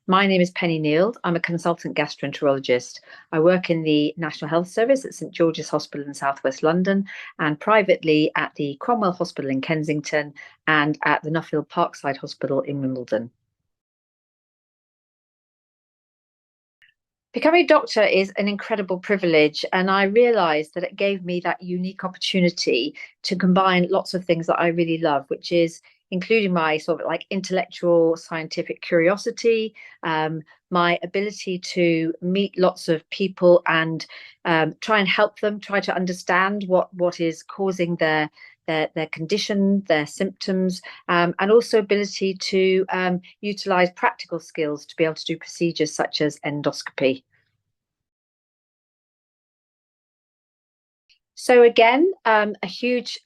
My name is Penny Neild. I'm a consultant gastroenterologist. I work in the National Health Service at St George's Hospital in South West London and privately at the Cromwell Hospital in Kensington and at the Nuffield Parkside Hospital in Wimbledon. Becoming a doctor is an incredible privilege, and I realised that it gave me that unique opportunity to combine lots of things that I really love, which is including my sort of like intellectual scientific curiosity, my ability to meet lots of people and try and help them, try to understand what is causing their condition, their symptoms, and also ability to utilize practical skills to be able to do procedures such as endoscopy. So again, a huge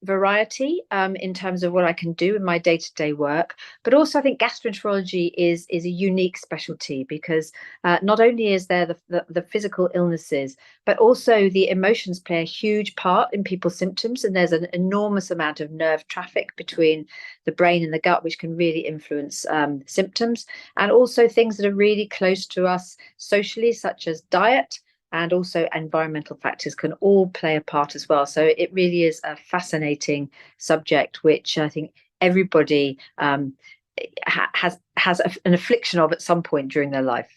variety in terms of what I can do in my day-to-day work, but also I think gastroenterology is a unique specialty because not only is there the physical illnesses, but also the emotions play a huge part in people's symptoms, and there's an enormous amount of nerve traffic between the brain and the gut, which can really influence symptoms, and also things that are really close to us socially, such as diet. And also environmental factors can all play a part as well. So it really is a fascinating subject, which I think everybody has an affliction of at some point during their life.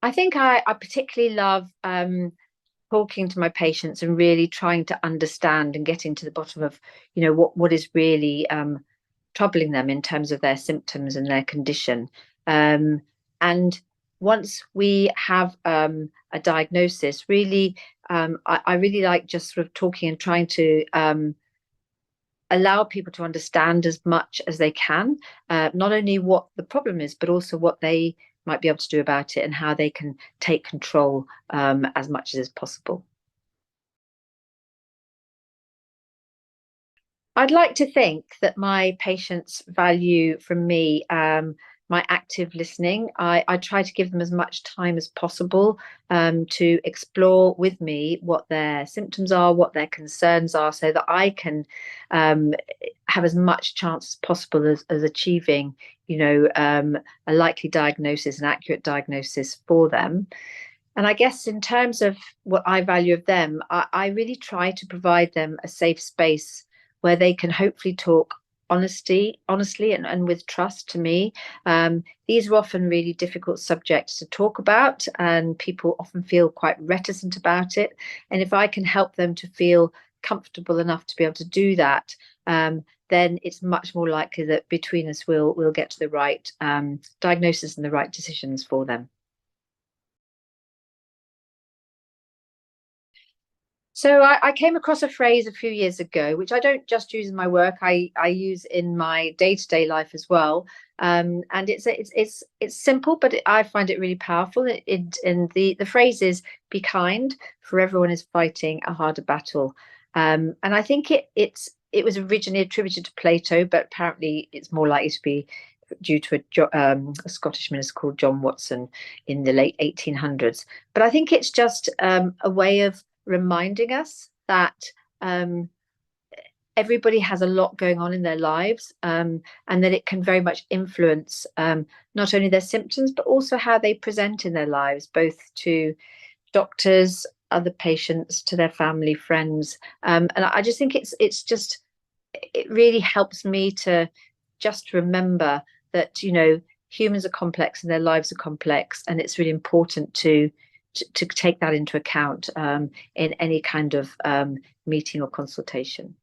I think I particularly love talking to my patients and really trying to understand and getting to the bottom of, what is really troubling them in terms of their symptoms and their condition. And once we have a diagnosis, really, I really like just sort of talking and trying to allow people to understand as much as they can, not only what the problem is, but also what they might be able to do about it and how they can take control as much as is possible. I'd like to think that my patients value from me my active listening. I try to give them as much time as possible to explore with me what their symptoms are, what their concerns are, so that I can have as much chance as possible as achieving, a likely diagnosis, an accurate diagnosis for them. And I guess in terms of what I value of them, I really try to provide them a safe space where they can hopefully talk honestly and with trust to me. These are often really difficult subjects to talk about, and people often feel quite reticent about it. And if I can help them to feel comfortable enough to be able to do that, then it's much more likely that between us we'll get to the right diagnosis and the right decisions for them. So I came across a phrase a few years ago, which I don't just use in my work. I use in my day-to-day life as well. And it's simple, but I find it really powerful. And the phrase is "Be kind, for everyone is fighting a harder battle." And I think it was originally attributed to Plato, but apparently it's more likely to be due to a Scottish minister called John Watson in the late 1800s. But I think it's just a way of reminding us that everybody has a lot going on in their lives, and that it can very much influence not only their symptoms, but also how they present in their lives, both to doctors, other patients, to their family, friends. And I just think it really helps me to just remember that, humans are complex and their lives are complex, and it's really important to take that into account in any kind of meeting or consultation.